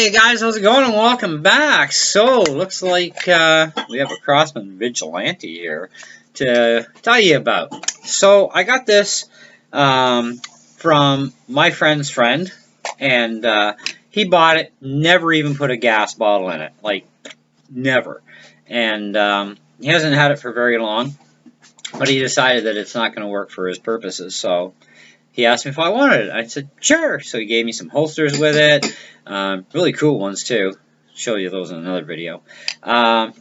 Hey guys, how's it going and welcome back. So, looks like we have a Crosman Vigilante here to tell you about. So, I got this from my friend's friend, and he bought it, never even put a gas bottle in it, like, never. And he hasn't had it for very long, but he decided that it's not going to work for his purposes, so he asked me if I wanted it. I said, sure. So he gave me some holsters with it. Really cool ones, too. Show you those in another video.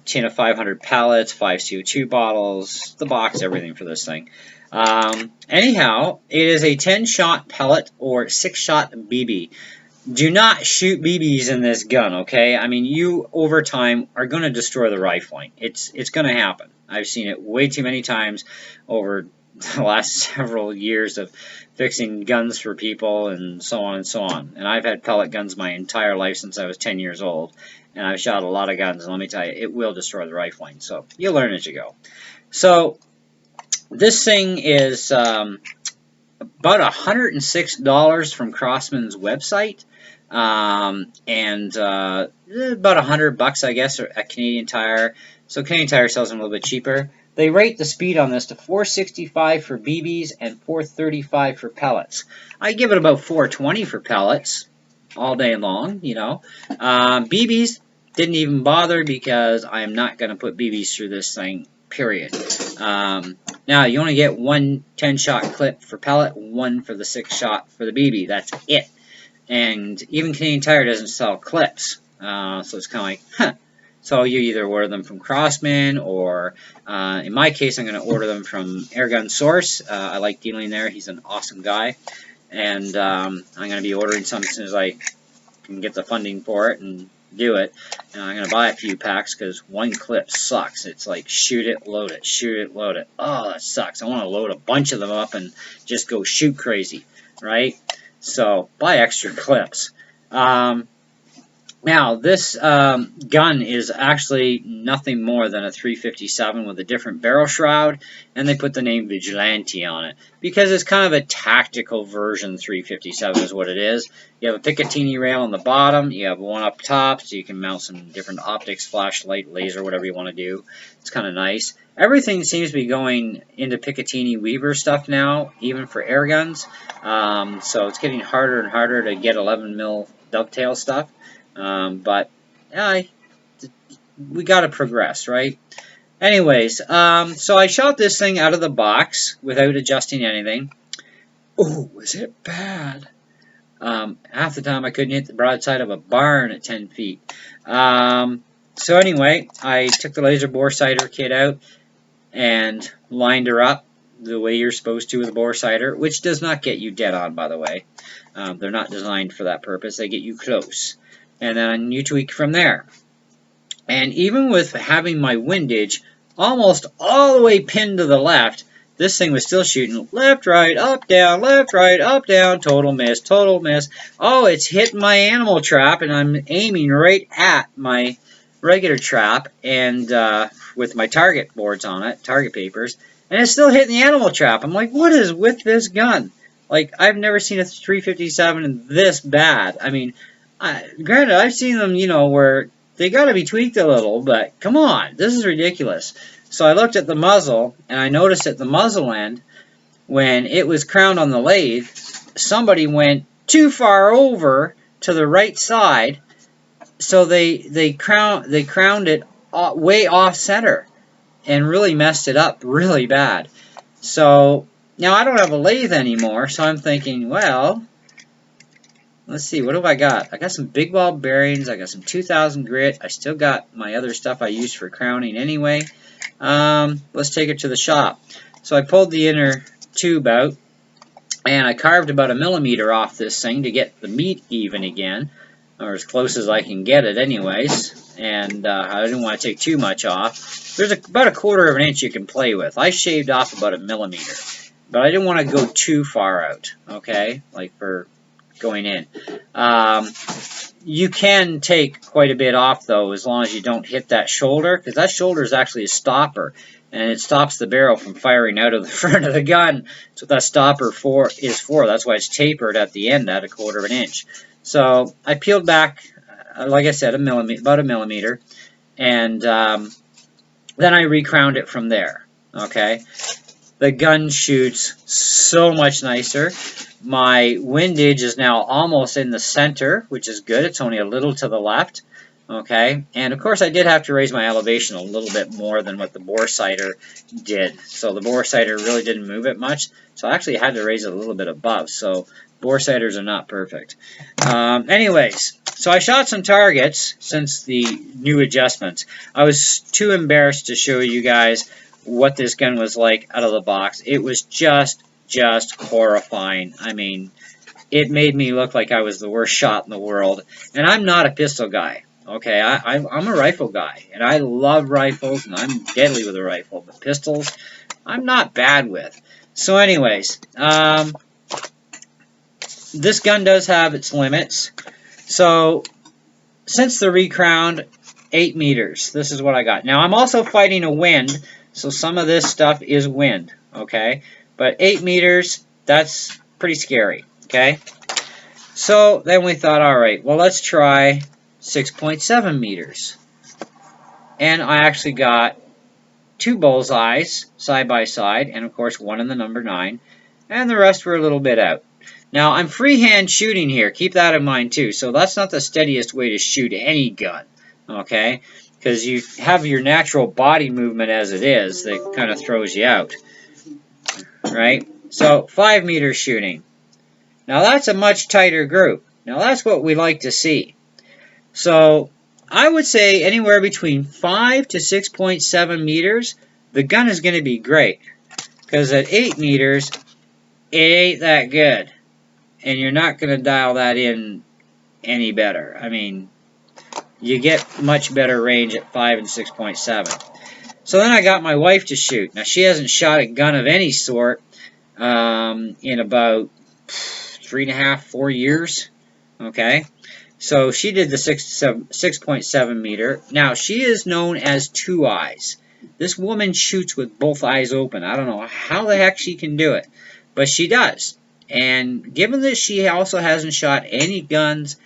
Chain of 500 pellets, 5 CO2 bottles, the box, everything for this thing. Anyhow, it is a 10-shot pellet or 6-shot BB. Do not shoot BBs in this gun, okay? I mean, you, over time, are going to destroy the rifling. It's going to happen. I've seen it way too many times over the last several years of fixing guns for people and so on and so on. And I've had pellet guns my entire life since I was 10 years old. And I've shot a lot of guns, and let me tell you, it will destroy the rifling. So you'll learn as you go. So this thing is about $106 from Crosman's website. And about $100, I guess, at Canadian Tire. So Canadian Tire sells them a little bit cheaper. They rate the speed on this to 465 for BBs and 435 for pellets. I give it about 420 for pellets all day long, you know. BBs didn't even bother because I am not going to put BBs through this thing, period. Now, you only get one 10-shot clip for pellet, one for the 6-shot for the BB. That's it. And even Canadian Tire doesn't sell clips. So it's kind of like, huh. So you either order them from Crosman or, in my case, I'm going to order them from Airgun Source. I like dealing there. He's an awesome guy. And I'm going to be ordering some as soon as I can get the funding for it and do it. And I'm going to buy a few packs because one clip sucks. It's like shoot it, load it, shoot it, load it. Oh, that sucks. I want to load a bunch of them up and just go shoot crazy, right? So buy extra clips. Now, this gun is actually nothing more than a 357 with a different barrel shroud, and they put the name Vigilante on it because it's kind of a tactical version 357 is what it is. You have a Picatinny rail on the bottom, you have one up top, so you can mount some different optics, flashlight, laser, whatever you want to do. It's kind of nice. Everything seems to be going into Picatinny Weaver stuff now, even for air guns. So it's getting harder and harder to get 11mm dovetail stuff. But we got to progress, right? Anyways, so I shot this thing out of the box without adjusting anything. Oh, was it bad? Half the time I couldn't hit the broadside of a barn at 10 feet. So anyway, I took the laser bore sighter kit out and lined her up the way you're supposed to with a bore sighter, which does not get you dead on, by the way. They're not designed for that purpose. They get you close. And then you tweak from there. And even with having my windage almost all the way pinned to the left, this thing was still shooting left, right, up, down, total miss, total miss. Oh, it's hitting my animal trap, and I'm aiming right at my regular trap, and with my target boards on it, target papers, and it's still hitting the animal trap. I'm like, what is with this gun? Like, I've never seen a 357 this bad. I mean, granted, I've seen them, you know, where they got to be tweaked a little, but come on, this is ridiculous. So I looked at the muzzle, and I noticed at the muzzle end, when it was crowned on the lathe, somebody went too far over to the right side, so they crowned it way off center, and really messed it up really bad. So now I don't have a lathe anymore, so I'm thinking, well, let's see, what have I got? I got some big ball bearings, I got some 2000 grit, I still got my other stuff I used for crowning anyway. Let's take it to the shop. So I pulled the inner tube out, and I carved about 1 millimeter off this thing to get the meat even again, or as close as I can get it anyways, and I didn't want to take too much off. There's about a 1/4 of an inch you can play with. I shaved off about 1 millimeter, but I didn't want to go too far out, okay, like for going in. You can take quite a bit off, though, as long as you don't hit that shoulder, because that shoulder is actually a stopper, and it stops the barrel from firing out of the front of the gun. That's what that stopper is for. That's why it's tapered at the end at a 1/4 of an inch. So I peeled back like I said, about a millimeter, and then I recrowned it from there. Okay, the gun shoots so much nicer. My windage is now almost in the center, which is good. It's only a little to the left. Okay, and of course I did have to raise my elevation a little bit more than what the bore sighter did. So the bore sighter really didn't move it much. So I actually had to raise it a little bit above. So bore sighters are not perfect. Anyways, so I shot some targets since the new adjustments. I was too embarrassed to show you guys what this gun was like out of the box. It was just horrifying. I mean, it made me look like I was the worst shot in the world. And I'm not a pistol guy. Okay, I'm a rifle guy, and I love rifles, and I'm deadly with a rifle. But pistols, I'm not bad with. So anyways, this gun does have its limits. So since the recrowned, 8 meters, this is what I got. Now I'm also fighting a wind, so some of this stuff is wind, okay? But 8 meters, that's pretty scary, okay? So then we thought, all right, well, let's try 6.7 meters. And I actually got 2 bullseyes side by side, and of course one in the number 9, and the rest were a little bit out. Now I'm freehand shooting here, keep that in mind too, so that's not the steadiest way to shoot any gun, okay? Because you have your natural body movement as it is that kind of throws you out, right? So 5 meters shooting. Now that's a much tighter group. Now that's what we like to see. So I would say anywhere between 5 to 6.7 meters, the gun is going to be great. Because at 8 meters, it ain't that good. And you're not going to dial that in any better. I mean, you get much better range at 5 and 6.7. So then I got my wife to shoot. Now she hasn't shot a gun of any sort in about 3.5, 4 years. Okay. So she did the 6.7 meter. Now, she is known as 2 eyes. This woman shoots with both eyes open. I don't know how the heck she can do it, but she does. And given that she also hasn't shot any guns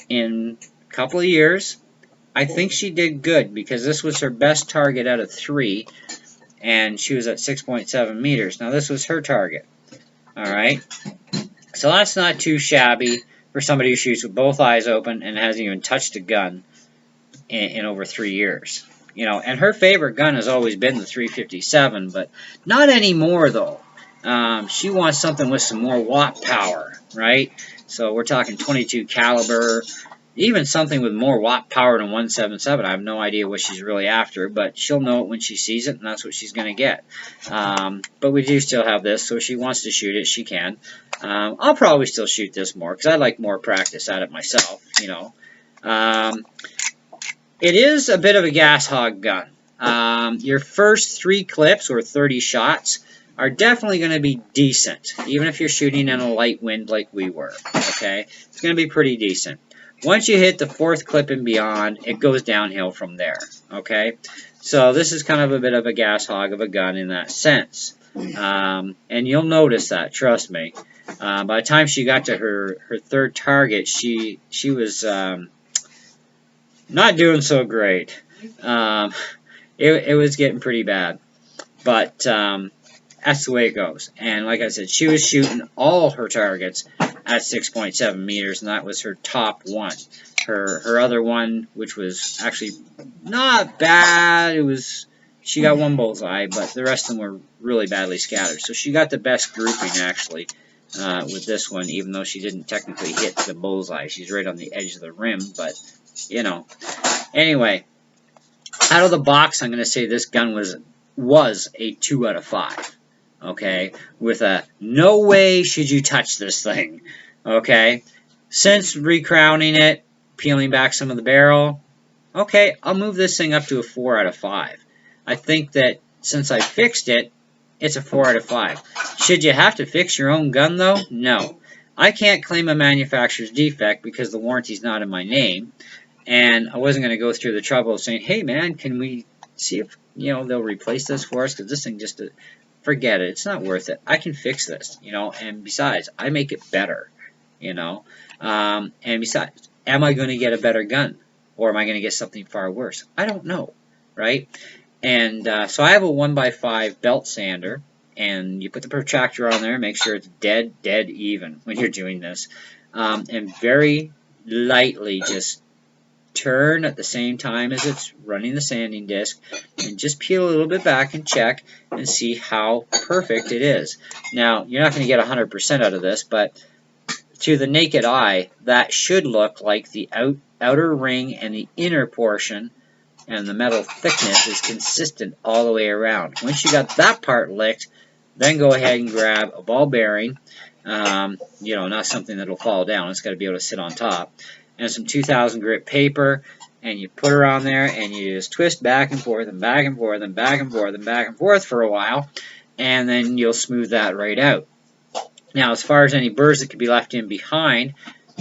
in a couple of years, I think she did good because this was her best target out of 3, and she was at 6.7 meters. Now, this was her target. All right. So that's not too shabby for somebody who shoots with both eyes open and hasn't even touched a gun in over 3 years. You know, and her favorite gun has always been the 357, but not anymore though. She wants something with some more watt power, right? So we're talking 22 caliber, even something with more watt power than 177. I have no idea what she's really after, but she'll know it when she sees it, and that's what she's going to get. But we do still have this, so if she wants to shoot it, she can. I'll probably still shoot this more, because I like more practice at it myself, you know. It is a bit of a gas hog gun. Your first 3 clips, or 30 shots, are definitely going to be decent, even if you're shooting in a light wind like we were, okay? It's going to be pretty decent. Once you hit the 4th clip and beyond, it goes downhill from there, okay? So this is kind of a bit of a gas hog of a gun in that sense. And you'll notice that, trust me. By the time she got to her 3rd target, she was not doing so great. It was getting pretty bad. But that's the way it goes. And like I said, she was shooting all her targets at 6.7 meters, and that was her top one. Her other one, which was actually not bad, she got 1 bullseye, but the rest of them were really badly scattered. So she got the best grouping, actually, with this one, even though she didn't technically hit the bullseye. She's right on the edge of the rim, but, you know. Anyway, out of the box, I'm going to say this gun was a 2 out of 5. Okay, with a no way should you touch this thing. Okay, since recrowning it, peeling back some of the barrel, okay, I'll move this thing up to a 4 out of 5. I think that since I fixed it, it's a 4 out of 5. Should you have to fix your own gun though? No. I can't claim a manufacturer's defect because the warranty's not in my name, and I wasn't going to go through the trouble of saying, hey man, can we see if they'll replace this for us, because this thing just... forget it. It's not worth it. I can fix this, and besides, I make it better, and besides, am I going to get a better gun? Or am I going to get something far worse? I don't know, right? And so I have a 1x5 belt sander, and you put the protractor on there, make sure it's dead even when you're doing this, and very lightly just turn at the same time as it's running the sanding disc, and just peel a little bit back and check and see how perfect it is. Now, you're not going to get 100% out of this, but to the naked eye, that should look like the outer ring and the inner portion and the metal thickness is consistent all the way around. Once you got that part licked, then go ahead and grab a ball bearing, you know, not something that'll fall down, it's got to be able to sit on top, and some 2000 grit paper, and you put her on there, and you just twist back and forth and back and forth and back and forth and back and forth for a while, and then you'll smooth that right out. Now, as far as any burrs that could be left in behind,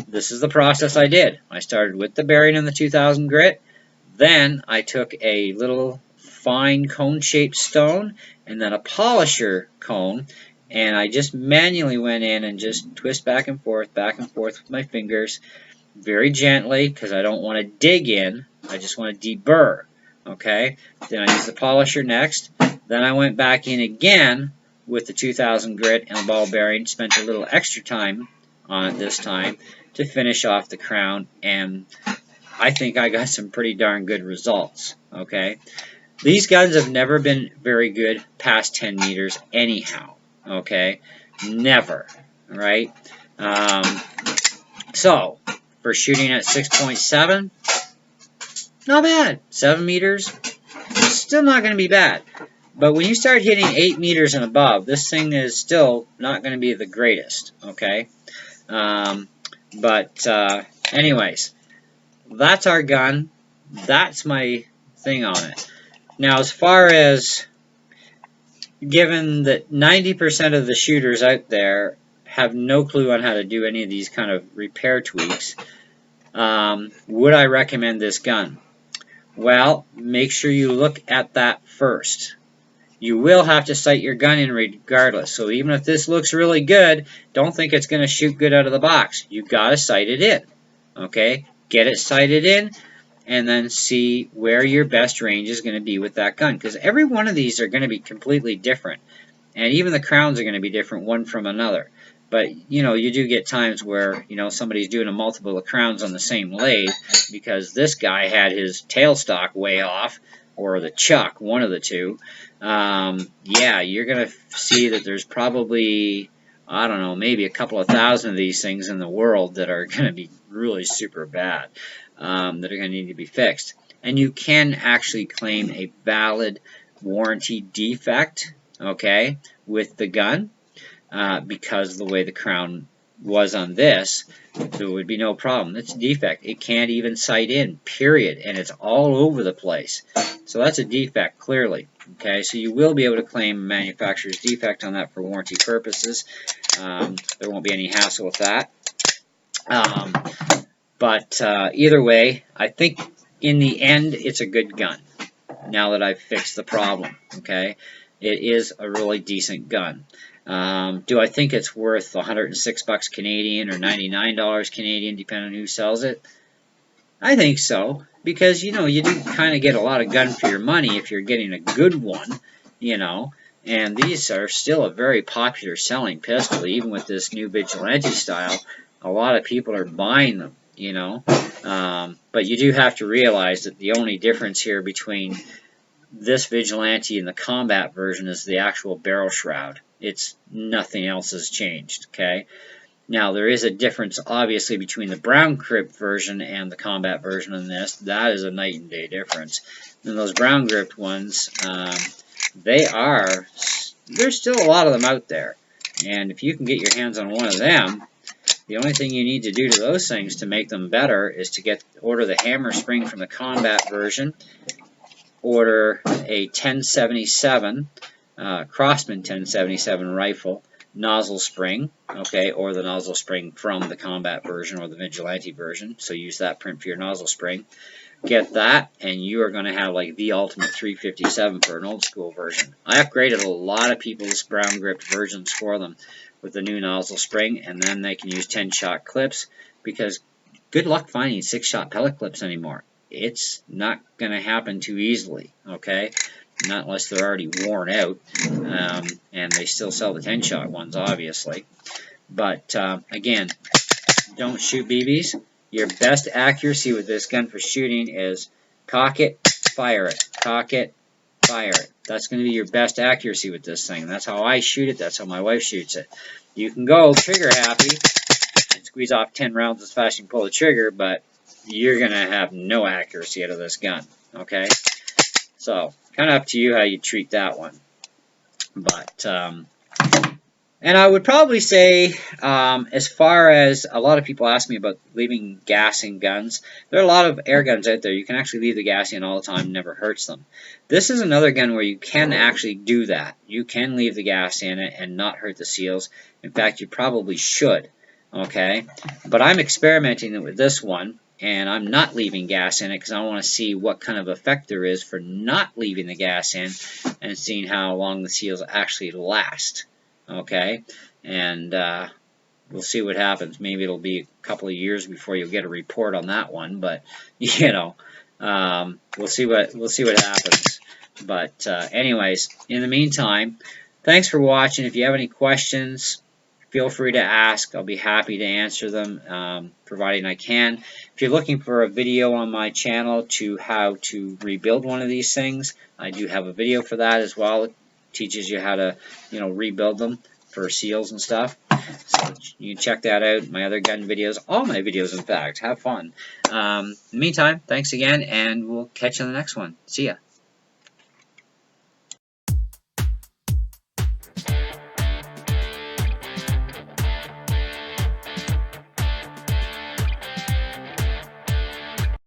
this is the process I did. I started with the bearing and the 2000 grit, then I took a little fine cone-shaped stone and then a polisher cone, and I just manually went in and just twist back and forth with my fingers very gently, because I don't want to dig in, I just want to deburr. Okay, then I used the polisher next, then I went back in again with the 2000 grit and a ball bearing, spent a little extra time on it this time to finish off the crown, and I think I got some pretty darn good results. Okay, these guns have never been very good past 10 meters anyhow. Okay, never, right? So for shooting at 6.7, not bad. 7 meters, still not going to be bad. But when you start hitting 8 meters and above, this thing is still not going to be the greatest. Okay, anyways, that's our gun. That's my thing on it. Now, as far as, given that 90% of the shooters out there have no clue on how to do any of these kind of repair tweaks, would I recommend this gun? Well, make sure you look at that first. You will have to sight your gun in regardless. So even if this looks really good, don't think it's going to shoot good out of the box. You've got to sight it in. Okay? Get it sighted in, and then see where your best range is going to be with that gun. Because every one of these are going to be completely different. And even the crowns are going to be different one from another. But, you know, you do get times where, you know, somebody's doing a multiple of crowns on the same lathe because this guy had his tailstock way off, or the chuck, one of the two. Yeah, you're going to see that there's probably, I don't know, maybe a couple of thousand of these things in the world that are going to be really super bad, that are going to need to be fixed. And you can actually claim a valid warranty defect, okay, with the gun, because of the way the crown was on this. There would be no problem. It's a defect. It can't even sight in, period, and it's all over the place. So that's a defect, clearly. Okay, so you will be able to claim a manufacturer's defect on that for warranty purposes. There won't be any hassle with that. But either way, I think in the end it's a good gun, now that I've fixed the problem. Okay, it is a really decent gun. Do I think it's worth 106 bucks Canadian or $99 Canadian, depending on who sells it? I think so, because, you know, you do kind of get a lot of gun for your money if you're getting a good one, you know, and these are still a very popular selling pistol, even with this new Vigilante style. A lot of people are buying them, you know, but you do have to realize that the only difference here between this Vigilante and the combat version is the actual barrel shroud. It's nothing else has changed, okay? Now, there is a difference, obviously, between the brown grip version and the combat version in this. That is a night and day difference. And those brown gripped ones, there's still a lot of them out there. And if you can get your hands on one of them, the only thing you need to do to those things to make them better is to order the hammer spring from the combat version, order a 1077, Crosman 1077 rifle nozzle spring, okay, or the nozzle spring from the combat version or the Vigilante version. So use that print for your nozzle spring. Get that, and you are going to have like the ultimate 357 for an old school version. I upgraded a lot of people's brown gripped versions for them with the new nozzle spring, and then they can use 10-shot clips, because good luck finding 6-shot pellet clips anymore. it's not going to happen too easily, okay? Not unless they're already worn out, and they still sell the 10-shot ones, obviously. But again, don't shoot BBs. Your best accuracy with this gun for shooting is cock it, fire it, cock it, fire it. That's going to be your best accuracy with this thing. That's how I shoot it. That's how my wife shoots it. You can go trigger happy and squeeze off 10 rounds as fast as you can pull the trigger, but you're going to have no accuracy out of this gun, okay? So, kind of up to you how you treat that one. But, and I would probably say, as far as a lot of people ask me about leaving gas in guns, there are a lot of air guns out there. You can actually leave the gas in all the time, never hurts them. This is another gun where you can actually do that. You can leave the gas in it and not hurt the seals. In fact, you probably should, okay? But I'm experimenting with this one, and I'm not leaving gas in it because I want to see what kind of effect there is for not leaving the gas in and seeing how long the seals actually last. Okay, and we'll see what happens. Maybe it'll be a couple of years before you'll get a report on that one, but you know, we'll see what happens. But anyways, in the meantime, thanks for watching. If you have any questions, feel free to ask. I'll be happy to answer them, providing I can. If you're looking for a video on my channel to how to rebuild one of these things, I do have a video for that as well. Teaches you how to, rebuild them for seals and stuff. So you can check that out. My other gun videos, all my videos, in fact. Have fun. In the meantime, thanks again, and we'll catch you on the next one. See ya.